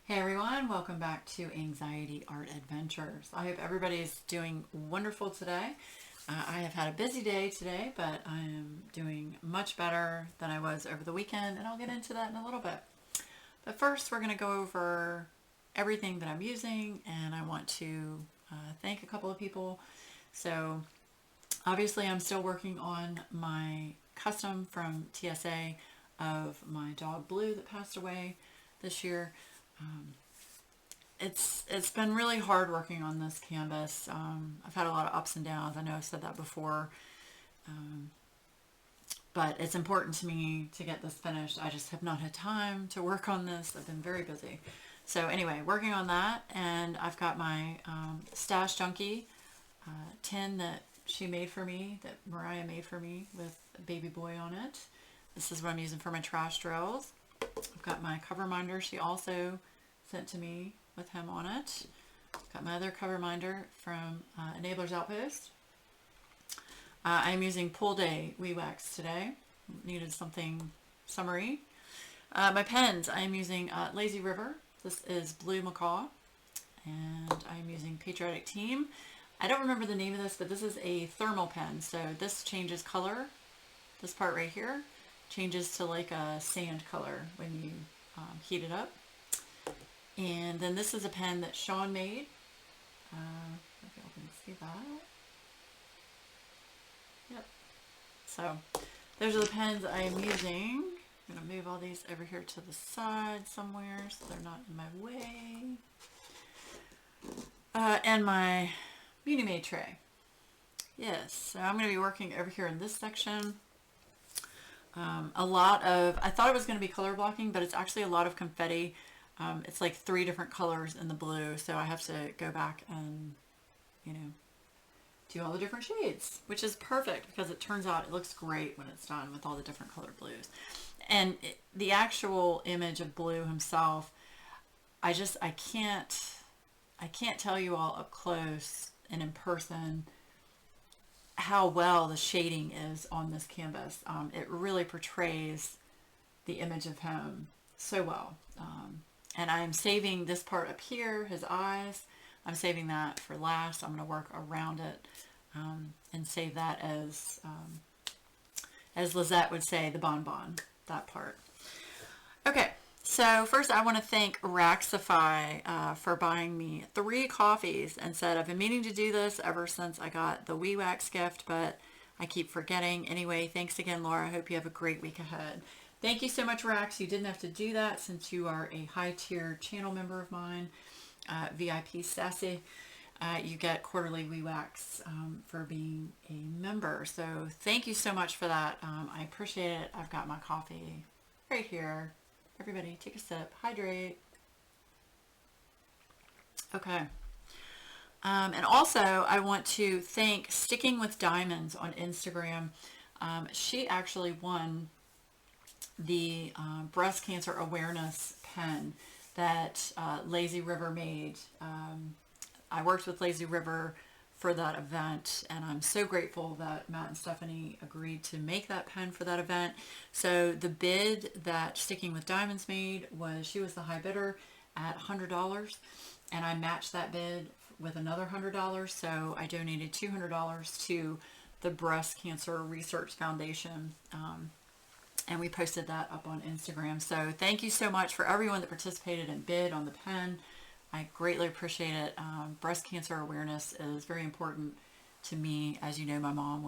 Hey everyone, welcome back to Anxiety Art Adventures. I hope everybody's doing wonderful today. I have had a busy day today, but I am doing much better than I was over the weekend, and I'll get into that in a little bit. But first, we're going to go over everything that I'm using, and I want to thank a couple of people. So obviously I'm still working on my custom from TSA of my dog Blue that passed away this year. It's been really hard working on this canvas. I've had a lot of ups and downs. I know I've said that before, but it's important to me to get this finished. I just have not had time to work on this. I've been very busy. So anyway, working on that, and I've got my Stash Junkie tin that she made for me, that Mariah made for me with a baby boy on it. This is what I'm using for my trash drills. I've got my cover minder she also sent to me with him on it. Got my other cover minder from Enabler's Outpost. I'm using Pool Day WIP wax today. Needed something summery. My pens, I'm using Lazy River. This is Blue Macaw. And I'm using Patriotic Team. I don't remember the name of this, but this is a thermal pen. So this changes color. This part right here changes to like a sand color when you heat it up. And then this is a pen that Sean made. If y'all can see that. Yep. So those are the pens I am using. I'm going to move all these over here to the side somewhere so they're not in my way. And my Beauty Made tray. Yes, so I'm going to be working over here in this section. I thought it was going to be color blocking, but it's actually a lot of confetti. It's like 3 different colors in the blue, so I have to go back and, do all the different shades, which is perfect because it turns out it looks great when it's done with all the different colored blues. And the actual image of Blue himself, I can't tell you all up close and in person how well the shading is on this canvas. It really portrays the image of him so well. And I'm saving this part up here, his eyes. I'm saving that for last. I'm going to work around it and save that as Lizette would say, the bonbon, that part. Okay, so first I want to thank Raxify for buying me 3 coffees and said, I've been meaning to do this ever since I got the WIP wax gift, but I keep forgetting. Anyway, thanks again, Laura. I hope you have a great week ahead. Thank you so much, Rax. You didn't have to do that since you are a high-tier channel member of mine, VIP Sassy. You get quarterly WIP wax for being a member. So thank you so much for that. I appreciate it. I've got my coffee right here. Everybody take a sip, hydrate. Okay. And also I want to thank Sticking with Diamonds on Instagram. She actually won the breast cancer awareness pen that Lazy River made. I worked with Lazy River for that event, and I'm so grateful that Matt and Stephanie agreed to make that pen for that event. So the bid that Sticking with Diamonds made was, she was the high bidder at $100, and I matched that bid with another $100, so I donated $200 to the Breast Cancer Research Foundation, and we posted that up on Instagram. So thank you so much for everyone that participated and bid on the pen. I greatly appreciate it. Breast cancer awareness is very important to me. As you know, my mom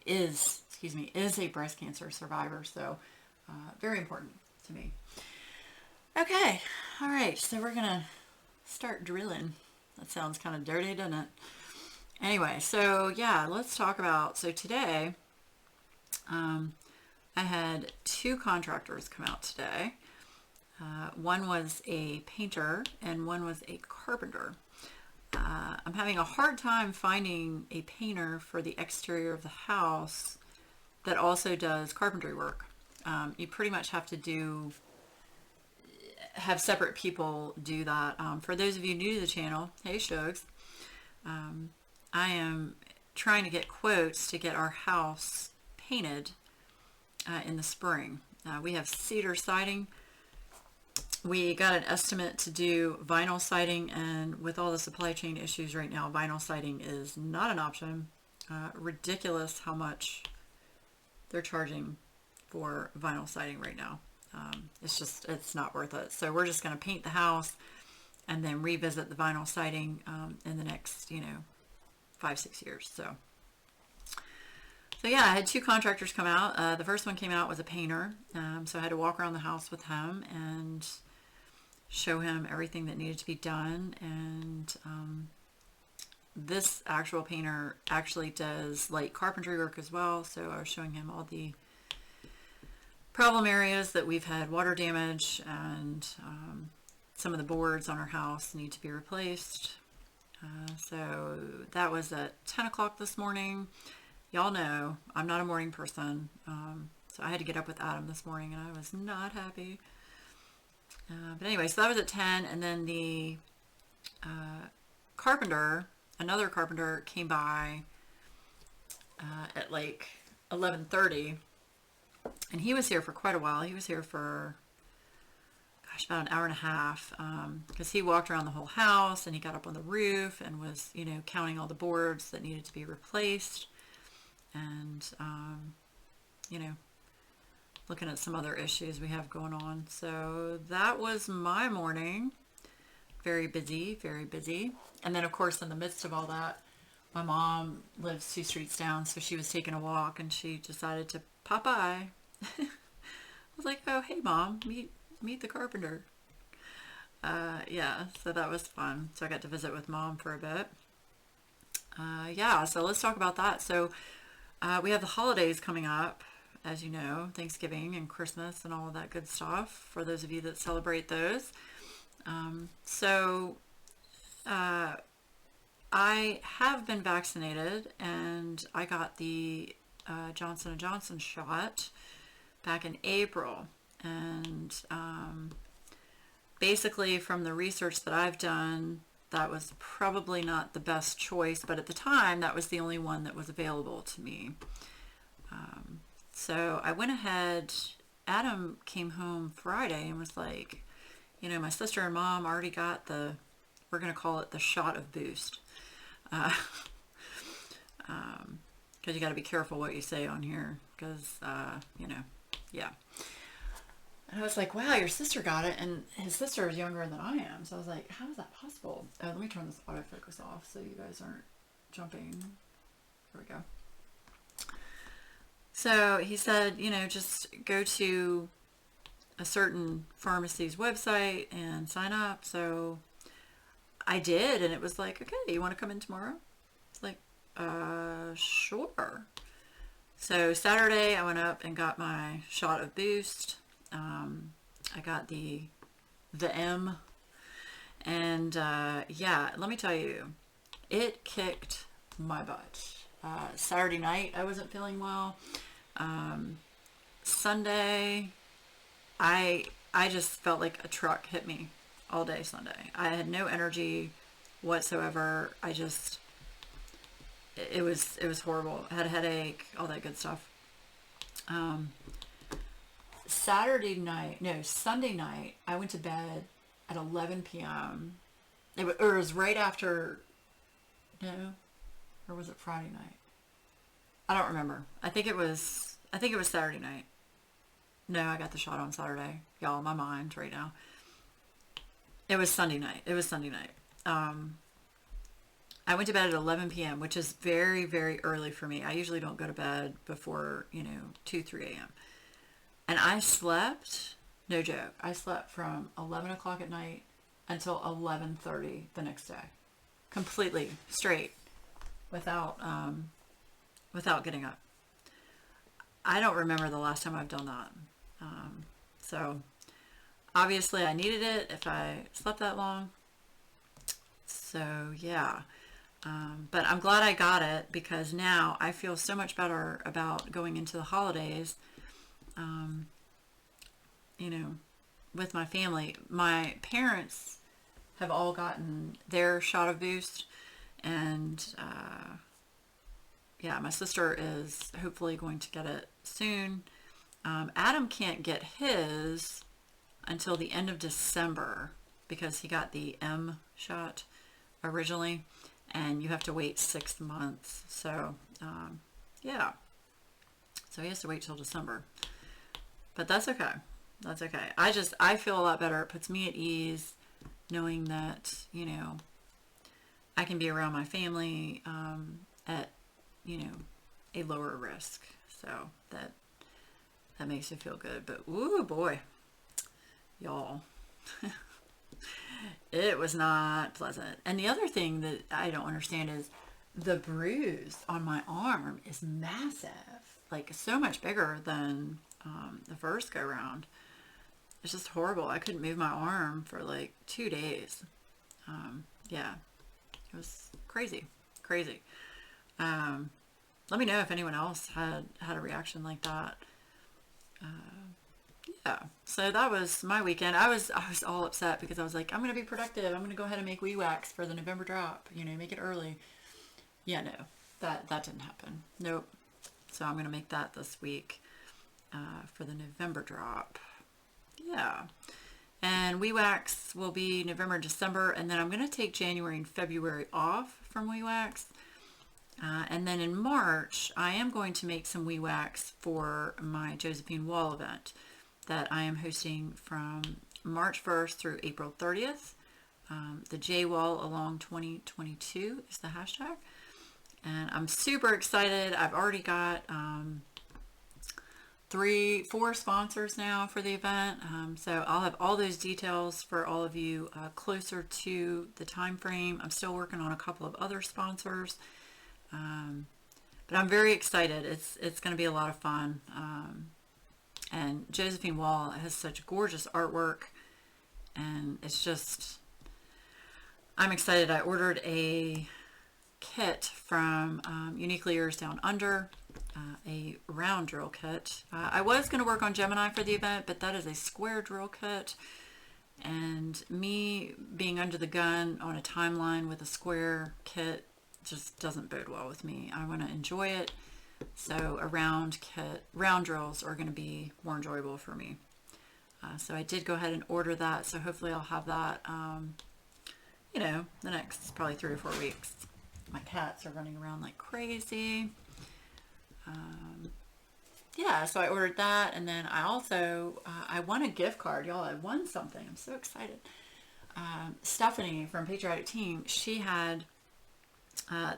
is a breast cancer survivor, so very important to me. Okay, all right, so we're gonna start drilling. That sounds kind of dirty, doesn't it? Anyway, so yeah, let's talk about, so today I had 2 contractors come out today. One was a painter and one was a carpenter. I'm having a hard time finding a painter for the exterior of the house that also does carpentry work. You pretty much have to have separate people do that. For those of you new to the channel, hey Shugs, I am trying to get quotes to get our house painted in the spring. We have cedar siding we got an estimate to do vinyl siding, and with all the supply chain issues right now, vinyl siding is not an option. Ridiculous how much they're charging for vinyl siding right now. It's not worth it. So we're just going to paint the house and then revisit the vinyl siding in the next, 5-6 years. So yeah, I had 2 contractors come out. The first one came out was a painter, so I had to walk around the house with him and show him everything that needed to be done. And this actual painter actually does light carpentry work as well, so I was showing him all the problem areas that we've had water damage, and some of the boards on our house need to be replaced. So that was at 10 o'clock this morning. Y'all know I'm not a morning person, so I had to get up with Adam this morning, and I was not happy. But anyway, so that was at 10, and then the another carpenter came by at like 11:30, and he was here for quite a while. He was here for, gosh, about an hour and a half, because he walked around the whole house, and he got up on the roof and was, counting all the boards that needed to be replaced, and, looking at some other issues we have going on. So that was my morning. Very busy, very busy. And then, of course, in the midst of all that, my mom lives 2 streets down, so she was taking a walk, and she decided to pop by. I was like, oh, hey, Mom, meet the carpenter. Yeah, so that was fun. So I got to visit with Mom for a bit. Yeah, so let's talk about that. So we have the holidays coming up, as you know, Thanksgiving and Christmas and all of that good stuff, for those of you that celebrate those. I have been vaccinated, and I got the Johnson & Johnson shot back in April. And basically, from the research that I've done, that was probably not the best choice, but at the time, that was the only one that was available to me. So I went ahead. Adam came home Friday and was like, my sister and Mom already got we're going to call it the shot of boost. Because you got to be careful what you say on here, because, yeah. And I was like, wow, your sister got it, and his sister is younger than I am. So I was like, how is that possible? Let me turn this autofocus off so you guys aren't jumping. There we go. So he said, just go to a certain pharmacy's website and sign up. So I did, and it was like, okay, you want to come in tomorrow? It's like, sure. So Saturday I went up and got my shot of boost. I got the M, and yeah, let me tell you, it kicked my butt. Saturday night I wasn't feeling well. Sunday I just felt like a truck hit me all day Sunday. I had no energy whatsoever. It was horrible. I had a headache, all that good stuff. Sunday night, I went to bed at 11 p.m. It was right after, or was it Friday night? I don't remember. I think it was Saturday night. No, I got the shot on Saturday. Y'all, my mind right now. It was Sunday night. I went to bed at 11 p.m., which is very, very early for me. I usually don't go to bed before, 2, 3 a.m. And I slept, no joke, I slept from 11 o'clock at night until 11:30 the next day. Completely straight, without getting up. I don't remember the last time I've done that. So obviously I needed it if I slept that long. So yeah. But I'm glad I got it, because now I feel so much better about going into the holidays, with my family. My parents have all gotten their shot of boost, and yeah, my sister is hopefully going to get it soon. Adam can't get his until the end of December because he got the M shot originally, and you have to wait 6 months. So, yeah. So he has to wait till December. But that's okay. That's okay. I feel a lot better. It puts me at ease knowing that, you know, I can be around my family at, you know, a lower risk. So that makes you feel good. But, ooh, boy, y'all, it was not pleasant. And the other thing that I don't understand is the bruise on my arm is massive. Like, so much bigger than the first go round. It's just horrible. I couldn't move my arm for like 2 days. Yeah, it was crazy. Let me know if anyone else had a reaction like that. Yeah, so that was my weekend. I was all upset because I was like, I'm gonna be productive. I'm gonna go ahead and make wee wax for the November drop. You know, make it early. Yeah, no, that didn't happen. Nope. So I'm gonna make that this week for the November drop. Yeah. And wee wax will be November, December, and then I'm going to take January and February off from wee wax. And then in March, I am going to make some wee wax for my Josephine Wall event that I am hosting from March 1st through April 30th. The J Wall Along 2022 is the hashtag. And I'm super excited. I've already got 4 sponsors now for the event. So I'll have all those details for all of you closer to the time frame. I'm still working on a couple of other sponsors. But I'm very excited. It's going to be a lot of fun. And Josephine Wall has such gorgeous artwork, and it's just, I'm excited. I ordered a kit from Uniquely Yours Down Under, a round drill kit. I was going to work on Gemini for the event, but that is a square drill kit, and me being under the gun on a timeline with a square kit just doesn't bode well with me. I want to enjoy it, so a round kit, round drills are going to be more enjoyable for me. So I did go ahead and order that, so hopefully I'll have that, you know, the next probably 3 or 4 weeks. My cats are running around like crazy. Yeah, so I ordered that, and then I also, I won a gift card. Y'all, I won something. I'm so excited. Stephanie from Patriotic Team, she had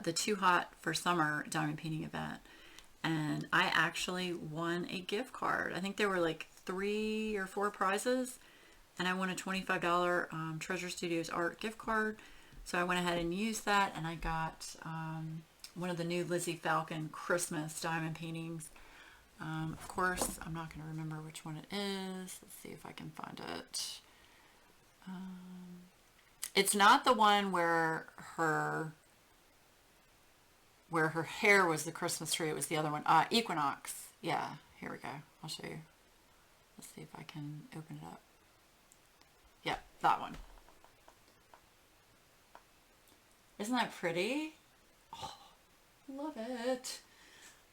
the Too Hot for Summer diamond painting event, and I actually won a gift card. I think there were like 3 or 4 prizes, and I won a $25 Treasure Studios art gift card. So I went ahead and used that, and I got one of the new Lizzie Falcon Christmas diamond paintings. Of course, I'm not going to remember which one it is. Let's see if I can find it. It's not the one where her hair was the Christmas tree. It was the other one. Equinox. Yeah, here we go. I'll show you. Let's see if I can open it up. Yeah, that one. Isn't that pretty? Oh, love it.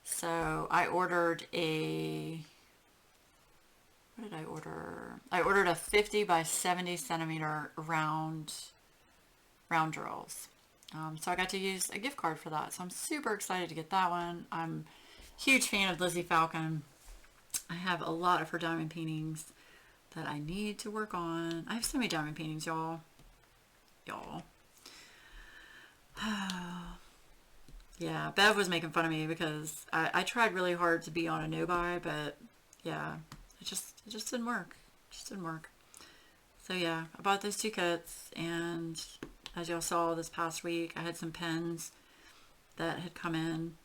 So I ordered a, what did I order? I ordered a 50 by 70 centimeter round drills. So I got to use a gift card for that. So I'm super excited to get that one. I'm a huge fan of Lizzie Falcon. I have a lot of her diamond paintings that I need to work on. I have so many diamond paintings, y'all. Yeah, Bev was making fun of me because I tried really hard to be on a no-buy, but yeah, it just didn't work. So yeah, I bought those 2 kits, and as y'all saw this past week, I had some pens that had come in,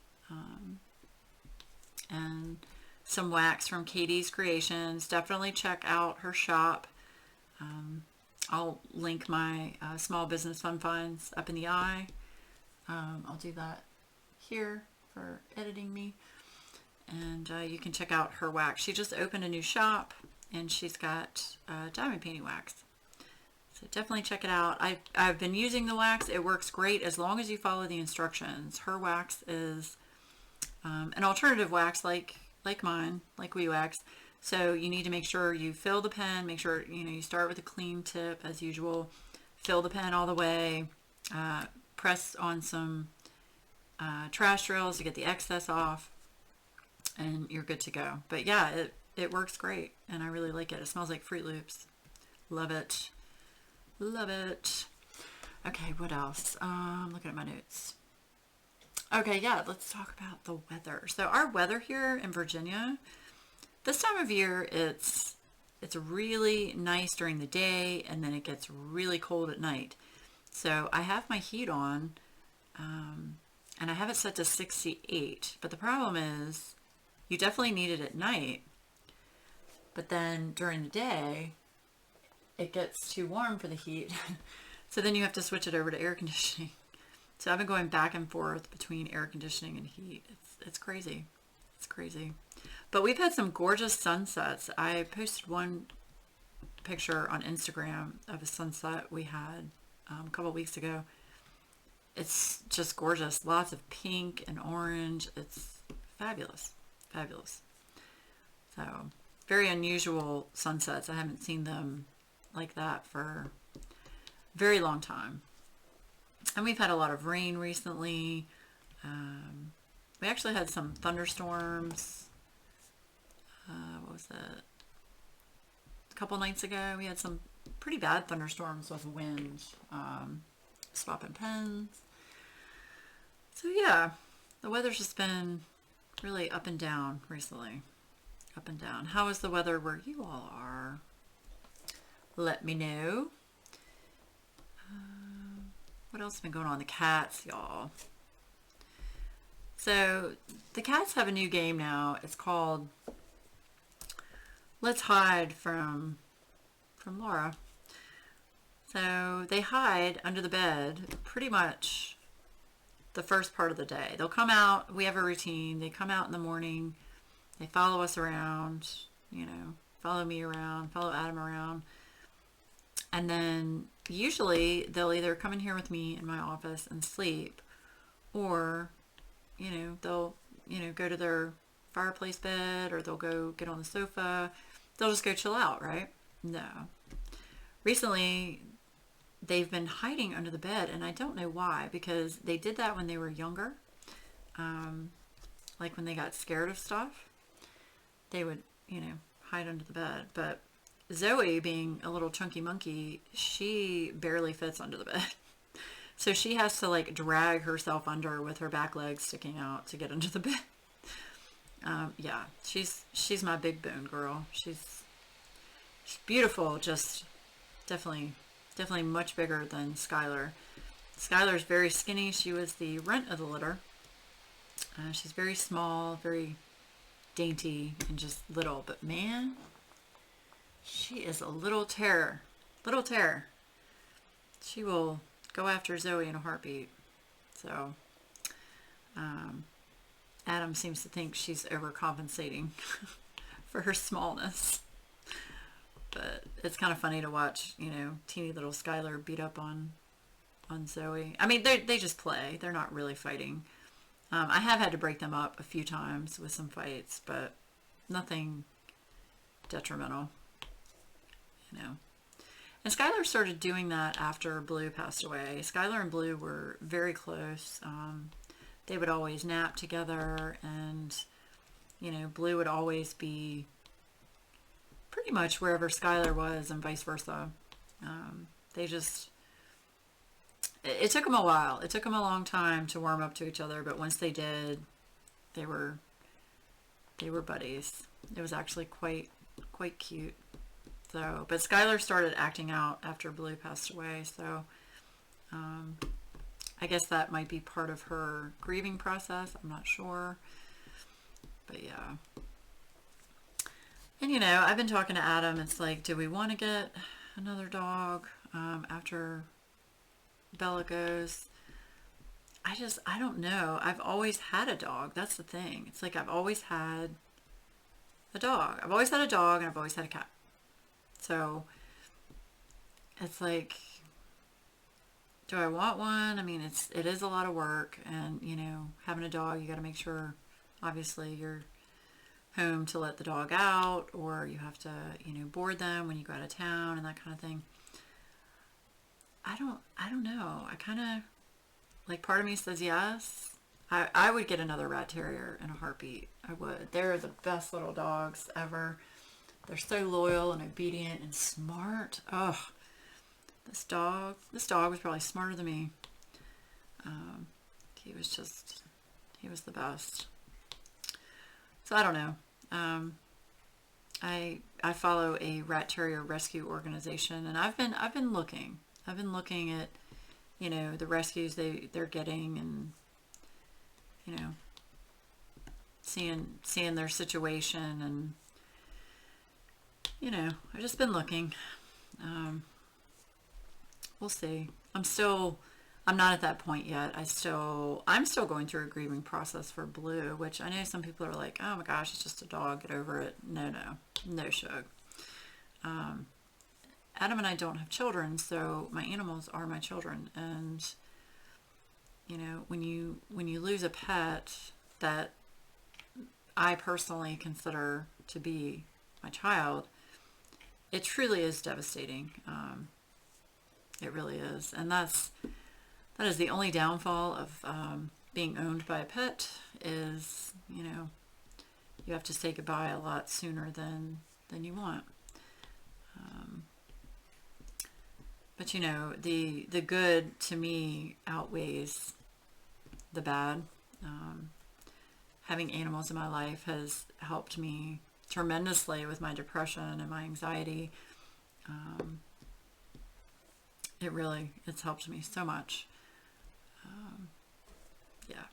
and some wax from Katie's Creations. Definitely check out her shop. I'll link my small business fun finds up in the eye. I'll do that here for editing me. And you can check out her wax. She just opened a new shop, and she's got diamond painting wax. So definitely check it out. I've been using the wax. It works great as long as you follow the instructions. Her wax is an alternative wax like mine, like WeWax, So you need to make sure you fill the pen, make sure, you start with a clean tip as usual, fill the pen all the way, press on some trash drills to get the excess off, and you're good to go. But yeah, it works great, and I really like it. It smells like Fruit Loops. Love it. Love it. Okay, what else? Looking at my notes. Okay, yeah, let's talk about the weather. So our weather here in Virginia, this time of year, it's really nice during the day, and then it gets really cold at night. So I have my heat on, and I have it set to 68. But the problem is, you definitely need it at night. But then during the day, it gets too warm for the heat. So then you have to switch it over to air conditioning. So I've been going back and forth between air conditioning and heat. It's crazy. It's crazy. But we've had some gorgeous sunsets. I posted one picture on Instagram of a sunset we had a couple weeks ago. It's just gorgeous. Lots of pink and orange. It's fabulous. Fabulous. So very unusual sunsets. I haven't seen them like that for a very long time. And we've had a lot of rain recently. We actually had some thunderstorms. What was that? A couple nights ago, we had some pretty bad thunderstorms with wind, swapping pens. So yeah, the weather's just been really up and down recently. Up and down. How is the weather where you all are? Let me know. What else has been going on? The cats, y'all. So the cats have a new game now. It's called Let's Hide from Laura. So they hide under the bed pretty much the first part of the day. They'll come out. We have a routine. They come out in the morning. They follow us around, follow me around, follow Adam around. And then usually they'll either come in here with me in my office and sleep, or, they'll, go to their fireplace bed, or they'll go get on the sofa. They'll just go chill out, right? No. Recently, they've been hiding under the bed, and I don't know why, because they did that when they were younger. Like when they got scared of stuff, they would, hide under the bed. But Zoe, being a little chunky monkey, she barely fits under the bed. So she has to like drag herself under with her back legs sticking out to get under the bed. Yeah, she's my big bone girl. She's beautiful, just definitely much bigger than Skylar. Skylar's very skinny. She was the runt of the litter. She's very small, very dainty, and just little. But man, she is a little terror. Little terror. She will go after Zoe in a heartbeat. So, Adam seems to think she's overcompensating for her smallness. But it's kind of funny to watch, teeny little Skylar beat up on Zoe. I mean, they just play. They're not really fighting. I have had to break them up a few times with some fights, but nothing detrimental, And Skylar started doing that after Blue passed away. Skylar and Blue were very close. They would always nap together, and, Blue would always be pretty much wherever Skylar was, and vice versa. It took them a while. It took them a long time to warm up to each other, but once they did, they were buddies. It was actually quite cute. So, but Skylar started acting out after Blue passed away, so I guess that might be part of her grieving process. I'm not sure. But yeah. And I've been talking to Adam. It's like, do we want to get another dog after Bella goes? I don't know. I've always had a dog. That's the thing. It's like I've always had a dog. I've always had a dog, and I've always had a cat. So it's like, do I want one? I mean, it is a lot of work, and having a dog, you got to make sure, obviously, you're home to let the dog out, or you have to, board them when you go out of town and that kind of thing. I don't know. I kind of, like, part of me says yes. I would get another rat terrier in a heartbeat. I would. They're the best little dogs ever. They're so loyal and obedient and smart. Oh, this dog was probably smarter than me. He was the best. So I don't know. I follow a rat terrier rescue organization, and I've been looking at, the rescues they're getting, and, seeing their situation, and, I've just been looking. We'll see. I'm not at that point yet. I'm still going through a grieving process for Blue, which I know some people are like, oh my gosh, it's just a dog, get over it. No, Shug. Adam and I don't have children, so my animals are my children. And, when you lose a pet that I personally consider to be my child, it truly is devastating. It really is. And that is the only downfall of being owned by a pet is, you have to say goodbye a lot sooner than you want. But the good to me outweighs the bad. Having animals in my life has helped me tremendously with my depression and my anxiety. It's helped me so much. Yeah,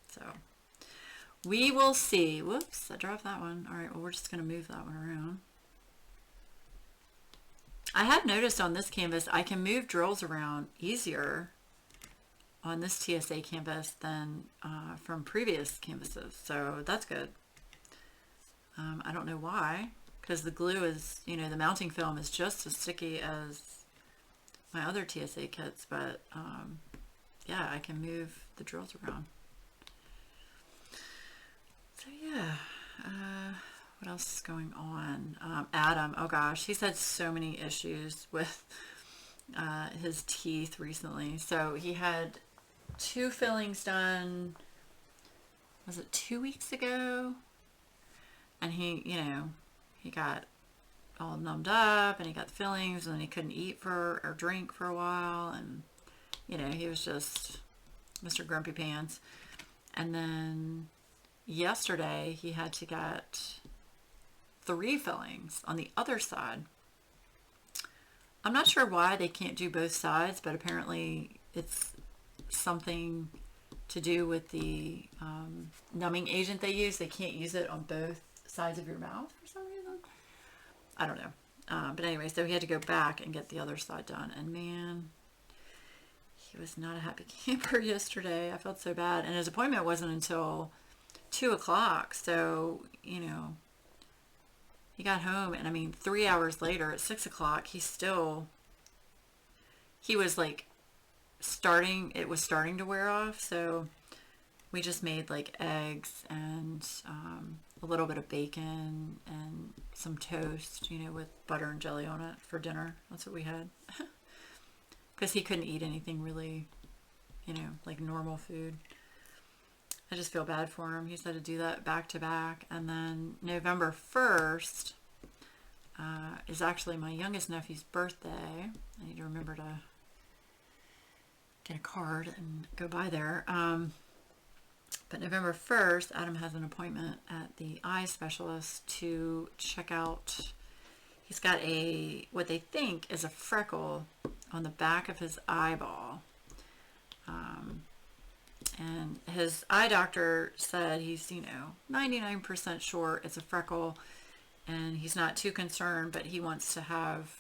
so we will see. Whoops, I dropped that one. All right, well, we're just going to move that one around. I have noticed on this canvas I can move drills around easier on this TSA canvas than from previous canvases, so that's good. I don't know why, because the glue is, the mounting film is just as sticky as my other TSA kits, but yeah, I can move the drills around. So yeah, what else is going on? Adam, oh gosh, he's had so many issues with his teeth recently. So he had 2 fillings done, was it 2 weeks ago? And he got all numbed up, and he got the fillings, and then he couldn't eat or drink for a while, and he was just Mr. Grumpy Pants. And then yesterday he had to get 3 fillings on the other side. I'm not sure why they can't do both sides, but apparently it's something to do with the numbing agent they use. They can't use it on both sides of your mouth for some reason. I don't know. But anyway, so he had to go back and get the other side done. And man, he was not a happy camper yesterday. I felt so bad. And his appointment wasn't until 2 o'clock. So, he got home, and I mean, 3 hours later at 6 o'clock, he was like it was starting to wear off. So we just made like eggs and a little bit of bacon and some toast, with butter and jelly on it for dinner. That's what we had. Because he couldn't eat anything really, like normal food. I just feel bad for him. He's had to do that back to back. And then November 1st is actually my youngest nephew's birthday. I need to remember to get a card and go by there. But November 1st, Adam has an appointment at the eye specialist to check out. He's got what they think is a freckle on the back of his eyeball. And his eye doctor said he's, 99% sure it's a freckle, and he's not too concerned, but he wants to have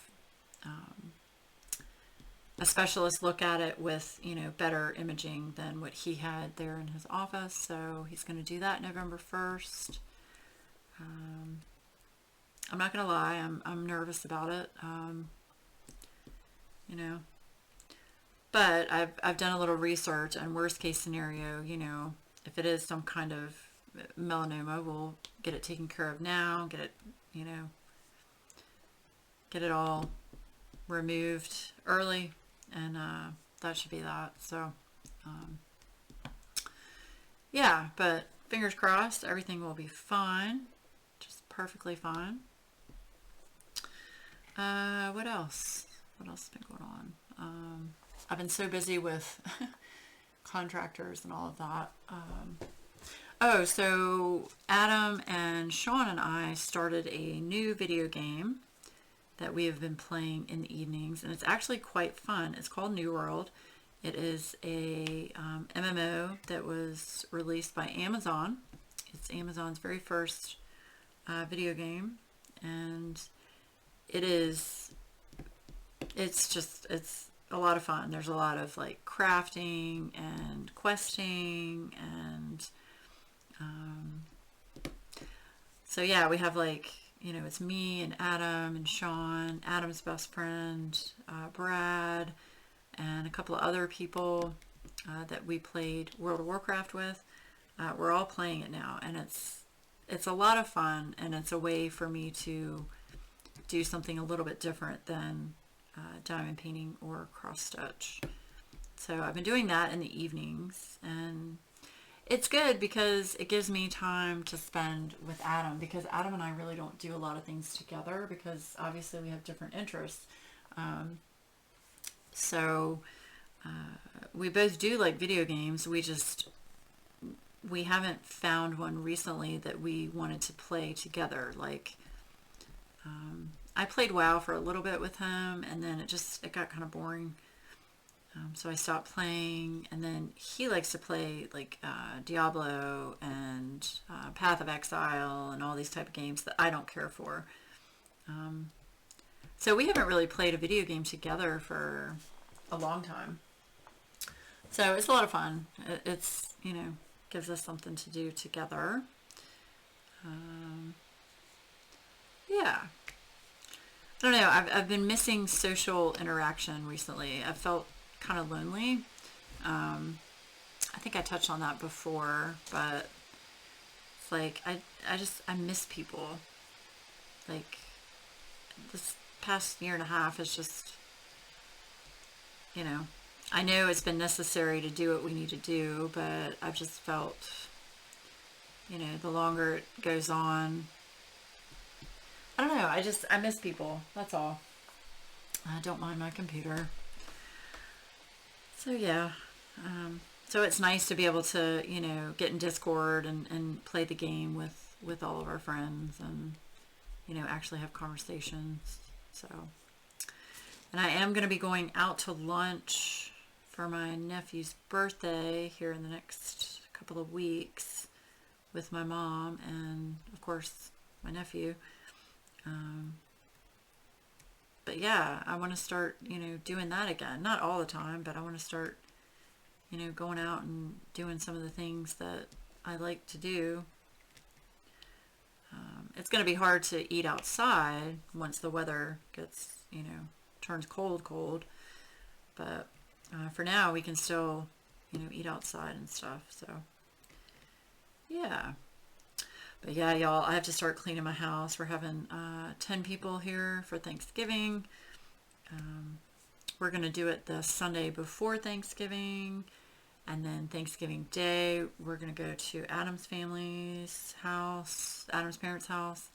a specialist look at it with, better imaging than what he had there in his office. So he's going to do that November 1st. I'm not going to lie, I'm nervous about it. But I've done a little research, and worst case scenario, if it is some kind of melanoma, we'll get it taken care of now, get it, you know, get it all removed early, and that should be that. So yeah, but fingers crossed, everything will be fine, just perfectly fine. What else? What else has been going on? I've been so busy with contractors and all of that. Oh, so Adam and Sean and I started a new video game that we have been playing in the evenings, and it's actually quite fun. It's called New World. It is a MMO that was released by Amazon. It's Amazon's very first video game, and it's a lot of fun. There's a lot of like crafting and questing, and so yeah, we have like, you know, it's me and Adam and Sean, Adam's best friend, Brad, and a couple of other people that we played World of Warcraft with. We're all playing it now, and it's a lot of fun, and it's a way for me to do something a little bit different than diamond painting or cross stitch. So I've been doing that in the evenings, and it's good because it gives me time to spend with Adam, because Adam and I really don't do a lot of things together because obviously we have different interests. So we both do like video games. We haven't found one recently that we wanted to play together. Like I played WoW for a little bit with him, and then it got kind of boring. So I stopped playing, and then he likes to play like Diablo and Path of Exile and all these type of games that I don't care for. So we haven't really played a video game together for a long time. So it's a lot of fun. It's, you know, gives us something to do together. Yeah. I don't know. I've been missing social interaction recently. I felt kind of lonely. I think I touched on that before, but it's like I miss people. Like this past year and a half is just, you know, I know it's been necessary to do what we need to do, but I've just felt, you know, the longer it goes on, I don't know, I miss people, that's all. I don't mind my computer. So yeah, so it's nice to be able to, you know, get in Discord and play the game with all of our friends, and, you know, actually have conversations. So, and I am going to be going out to lunch for my nephew's birthday here in the next couple of weeks with my mom and, of course, my nephew. But yeah, I want to start, you know, doing that again. Not all the time, but I want to start, you know, going out and doing some of the things that I like to do. It's going to be hard to eat outside once the weather gets, you know, turns cold. But for now, we can still, you know, eat outside and stuff. So, yeah. But yeah, y'all, I have to start cleaning my house. We're having 10 people here for Thanksgiving. We're going to do it the Sunday before Thanksgiving. And then Thanksgiving Day, we're going to go to Adam's family's house, Adam's parents' house.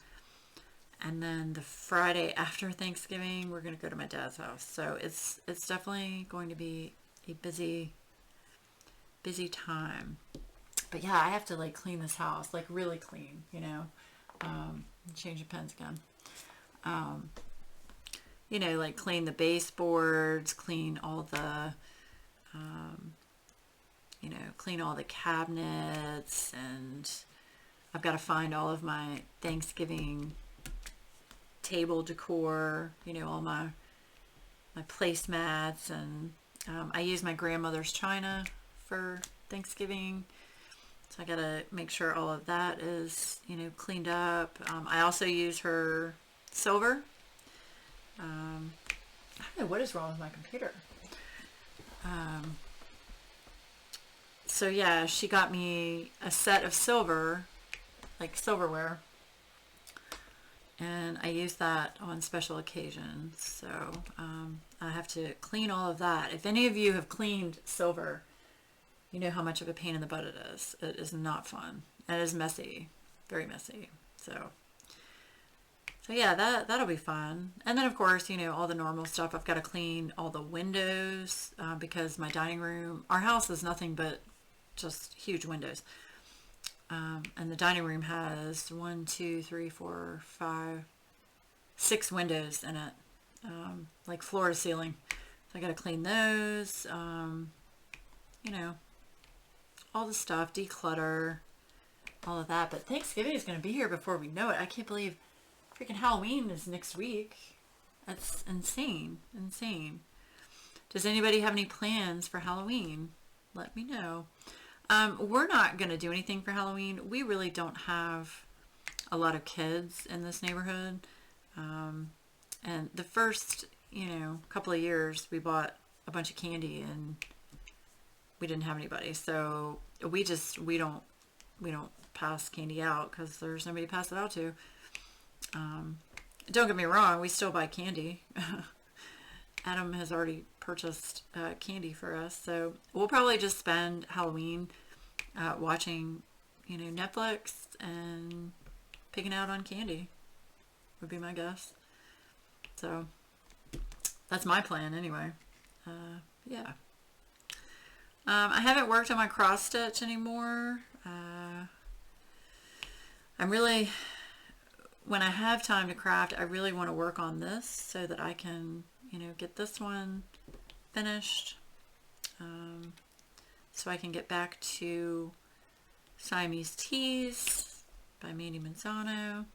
And then the Friday after Thanksgiving, we're going to go to my dad's house. So it's definitely going to be a busy time. But yeah, I have to like clean this house, like really clean, you know, change the pens again. You know, like clean the baseboards, clean all the, you know, clean all the cabinets, and I've got to find all of my Thanksgiving table decor, you know, all my placemats, and I use my grandmother's china for Thanksgiving. So I gotta make sure all of that is, you know, cleaned up. I also use her silver. I don't know what is wrong with my computer. So yeah, she got me a set of silver like silverware, and I use that on special occasions. So I have to clean all of that. If any of you have cleaned silver, you know how much of a pain in the butt it is. It is not fun. It is messy, very messy. So yeah, that'll be fun. And then of course, you know, all the normal stuff. I've got to clean all the windows because my dining room, our house is nothing but just huge windows. And the dining room has 1, 2, 3, 4, 5, 6 windows in it, like floor to ceiling. So I got to clean those. You know, all the stuff, declutter, all of that. But Thanksgiving is going to be here before we know it. I can't believe freaking Halloween is next week. That's insane. Insane. Does anybody have any plans for Halloween? Let me know. We're not going to do anything for Halloween. We really don't have a lot of kids in this neighborhood. And the first, you know, couple of years we bought a bunch of candy and we didn't have anybody. So we don't pass candy out because there's nobody to pass it out to. Don't get me wrong, we still buy candy. Adam has already purchased candy for us, so we'll probably just spend Halloween watching, you know, Netflix and picking out on candy would be my guess. So that's my plan anyway. Yeah. I haven't worked on my cross stitch anymore. I'm really, when I have time to craft, I really want to work on this so that I can, you know, get this one finished, so I can get back to Siamese Teas by Mandy Manzano.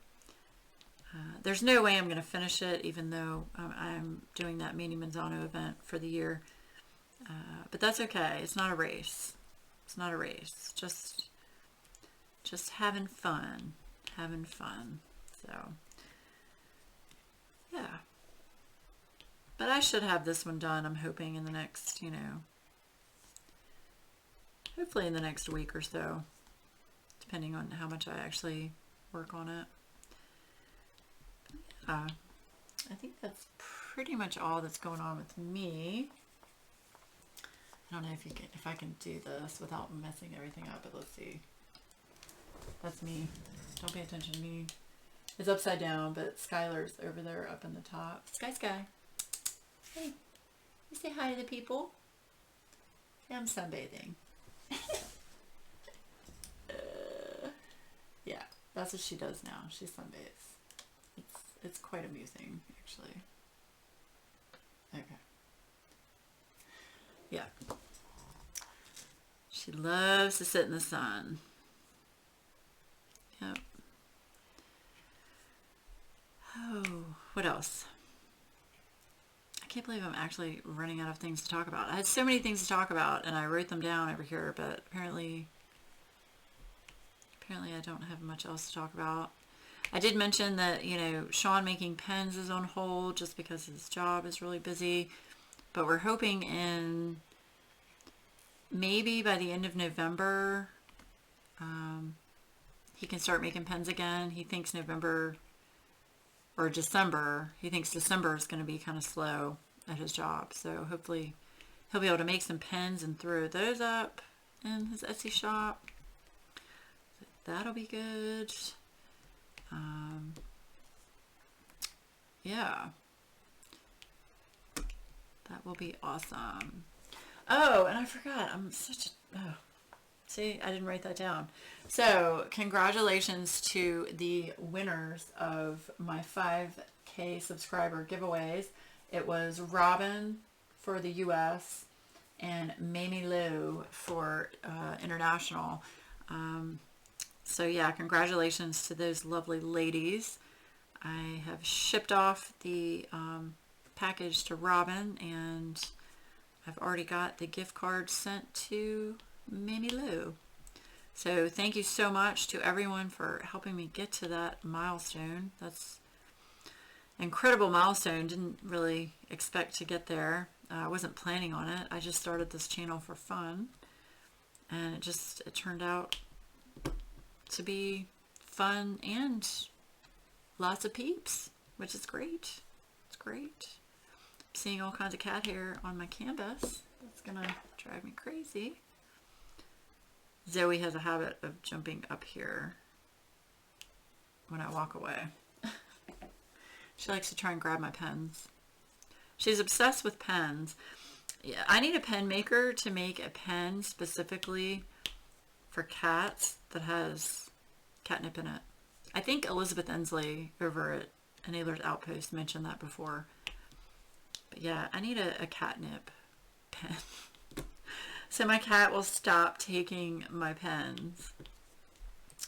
There's no way I'm going to finish it, even though I'm doing that Mandy Manzano event for the year, but that's okay. It's not a race. It's not a race. Just having fun. So yeah, but I should have this one done, I'm hoping, in the next, you know, hopefully in the next week or so, depending on how much I actually work on it. I think that's pretty much all that's going on with me. I don't know if I can do this without messing everything up, but let's see. That's me. Don't pay attention to me. It's upside down, but Skylar's over there up in the top. Sky. Hey, you say hi to the people. Yeah, I'm sunbathing. Yeah, that's what she does now. She sunbathes. It's quite amusing, actually. Okay. Yeah. She loves to sit in the sun. Yep. Oh, what else? I can't believe I'm actually running out of things to talk about. I had so many things to talk about, and I wrote them down over here, but apparently I don't have much else to talk about. I did mention that, you know, Sean making pens is on hold just because his job is really busy, but we're hoping in maybe by the end of November, he can start making pens again. He thinks November or December. He thinks December is going to be kind of slow at his job. So hopefully he'll be able to make some pens and throw those up in his Etsy shop. That'll be good. Yeah. That will be awesome. Oh, and I forgot. I'm such a... Oh. See, I didn't write that down. So, congratulations to the winners of my 5K subscriber giveaways. It was Robin for the US and Mamie Lou for international. So yeah, congratulations to those lovely ladies. I have shipped off the package to Robin, and I've already got the gift card sent to Mamie Lou. So thank you so much to everyone for helping me get to that milestone. That's an incredible milestone. Didn't really expect to get there. I wasn't planning on it. I just started this channel for fun, and it turned out to be fun and lots of peeps, which is great. It's great. Seeing all kinds of cat hair on my canvas. That's gonna drive me crazy. Zoe has a habit of jumping up here when I walk away. She likes to try and grab my pens. She's obsessed with pens. Yeah, I need a pen maker to make a pen specifically for cats that has catnip in it. I think Elizabeth Ensley over at Enabler's Outpost mentioned that before. But yeah, I need a catnip pen. So my cat will stop taking my pens.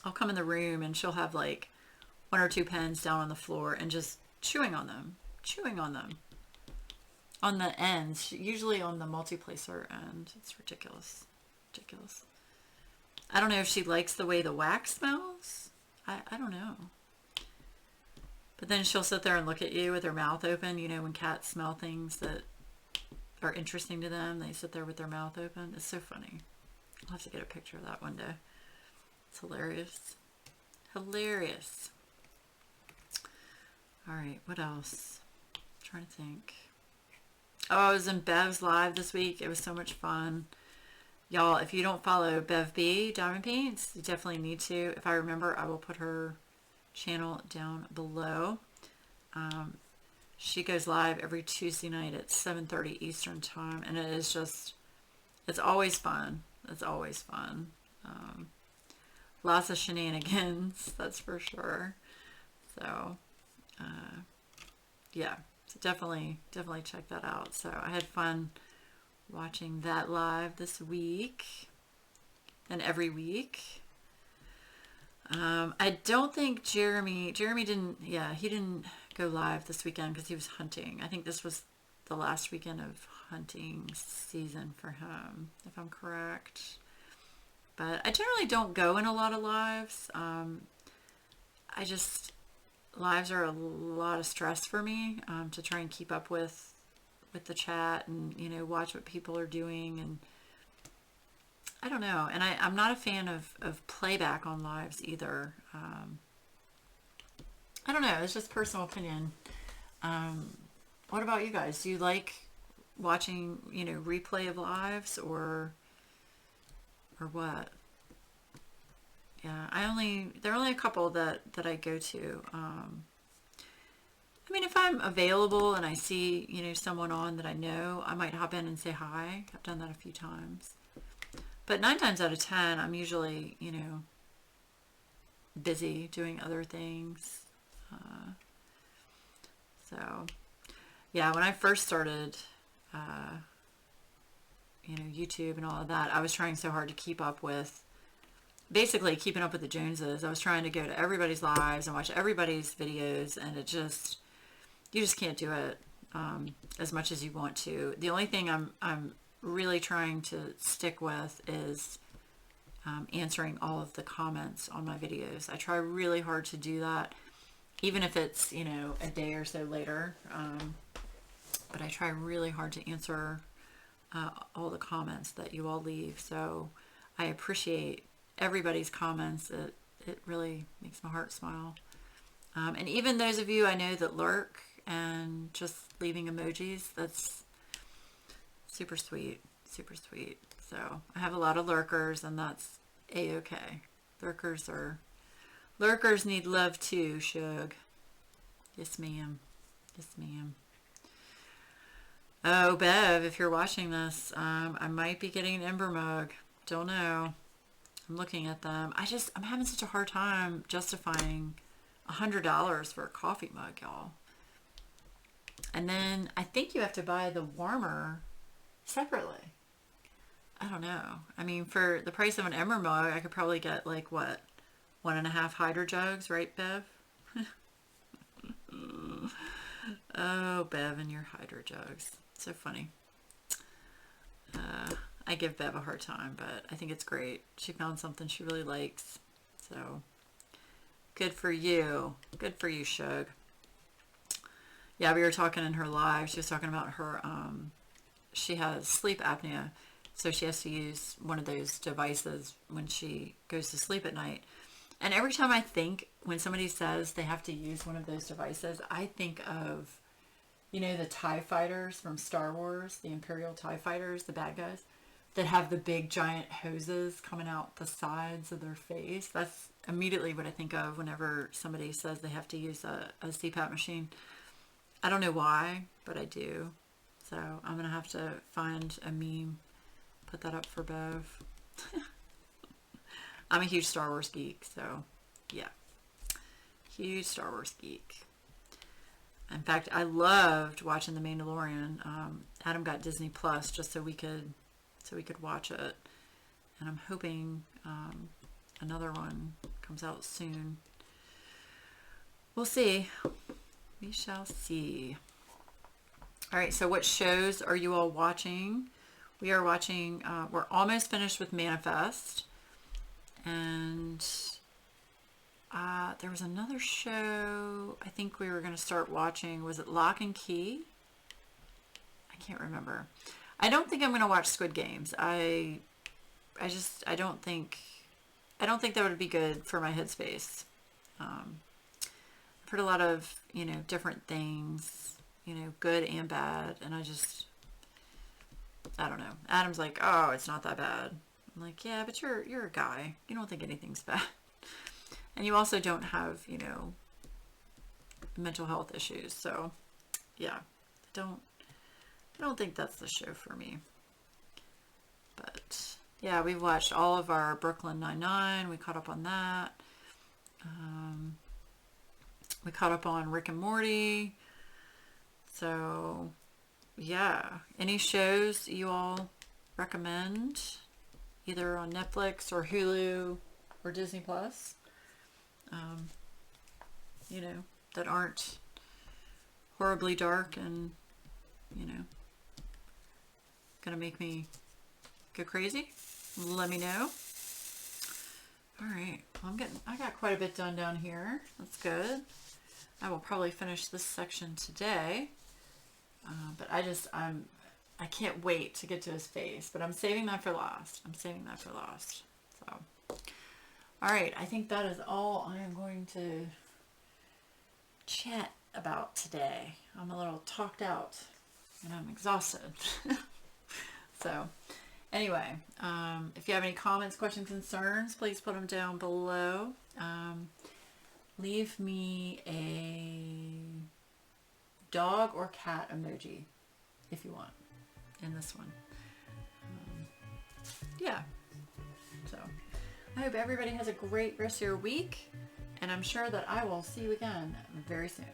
I'll come in the room and she'll have like 1 or 2 pens down on the floor and just chewing on them. On the ends, usually on the multi-placer end. It's ridiculous. Ridiculous. I don't know if she likes the way the wax smells. I don't know. But then she'll sit there and look at you with her mouth open. You know, when cats smell things that are interesting to them, they sit there with their mouth open. It's so funny. I'll have to get a picture of that one day. It's hilarious. Hilarious. All right, what else? I'm trying to think. Oh, I was in Bev's live this week. It was so much fun. Y'all, if you don't follow Bev B Diamond Paints, you definitely need to. If I remember, I will put her channel down below. She goes live every Tuesday night at 7:30 Eastern time, and it is just, it's always fun. It's always fun. Lots of shenanigans, that's for sure. So, yeah, so definitely check that out. So I had fun watching that live this week and every week. I don't think Jeremy didn't, yeah, he didn't go live this weekend because he was hunting. I think this was the last weekend of hunting season for him, if I'm correct. But I generally don't go in a lot of lives. Lives are a lot of stress for me, to try and keep up with the chat and, you know, watch what people are doing, and I don't know. And I'm not a fan of playback on lives either. I don't know. It's just personal opinion. What about you guys? Do you like watching, you know, replay of lives or what? Yeah, there are only a couple that I go to. I mean, if I'm available and I see, you know, someone on that I know, I might hop in and say hi. I've done that a few times. But 9 times out of 10, I'm usually, you know, busy doing other things. So, yeah, when I first started, you know, YouTube and all of that, I was trying so hard to keep up with, basically keeping up with the Joneses. I was trying to go to everybody's lives and watch everybody's videos, and it just, you just can't do it as much as you want to. The only thing I'm really trying to stick with is answering all of the comments on my videos. I try really hard to do that, even if it's, you know, a day or so later. But I try really hard to answer all the comments that you all leave. So I appreciate everybody's comments. It really makes my heart smile. And even those of you I know that lurk and just leaving emojis, that's super sweet, super sweet. So I have a lot of lurkers, and that's a-okay. Lurkers need love too, Shug. Yes, ma'am. Yes, ma'am. Oh, Bev, if you're watching this, I might be getting an Ember mug. Don't know. I'm looking at them. I'm having such a hard time justifying $100 for a coffee mug, y'all. And then I think you have to buy the warmer separately. I don't know. I mean, for the price of an Ember mug, I could probably get like, what, 1.5 Hydro jugs, right, Bev? Oh, Bev and your Hydro jugs. So funny. I give Bev a hard time, but I think it's great. She found something she really likes. So, good for you. Good for you, Shug. Yeah, we were talking in her live. She was talking about her, she has sleep apnea. So she has to use one of those devices when she goes to sleep at night. And every time I think, when somebody says they have to use one of those devices, I think of, the TIE fighters from Star Wars, the Imperial TIE fighters, the bad guys, that have the big giant hoses coming out the sides of their face. That's immediately what I think of whenever somebody says they have to use a CPAP machine. I don't know why, but I do. So I'm going to have to find a meme, put that up for Bev. I'm a huge Star Wars geek, so yeah. Huge Star Wars geek. In fact, I loved watching The Mandalorian. Adam got Disney Plus just so we could watch it. And I'm hoping another one comes out soon. We'll see. We shall see. All right, so what shows are you all watching? We are watching, we're almost finished with Manifest. And there was another show I think we were going to start watching. Was it Lock and Key? I can't remember. I don't think I'm going to watch Squid Games. I don't think that would be good for my headspace. I've heard a lot of, different things, good and bad, and I don't know. Adam's like, "Oh, it's not that bad." I'm like, "Yeah, but you're a guy. You don't think anything's bad." And you also don't have, mental health issues. So, yeah, I don't think that's the show for me. But, yeah, we've watched all of our Brooklyn Nine-Nine. We caught up on that. We caught up on Rick and Morty. So, yeah. Any shows you all recommend? Either on Netflix or Hulu or Disney Plus? That aren't horribly dark and, gonna make me go crazy. Let me know. All right, well, I got quite a bit done down here. That's good. I will probably finish this section today, but I can't wait to get to his face, but I'm saving that for last. So, all right, I think that is all I am going to chat about today. I'm a little talked out and I'm exhausted. So anyway, if you have any comments, questions, concerns, please put them down below. Leave me a dog or cat emoji if you want in this one. Yeah. So I hope everybody has a great rest of your week, and I'm sure that I will see you again very soon.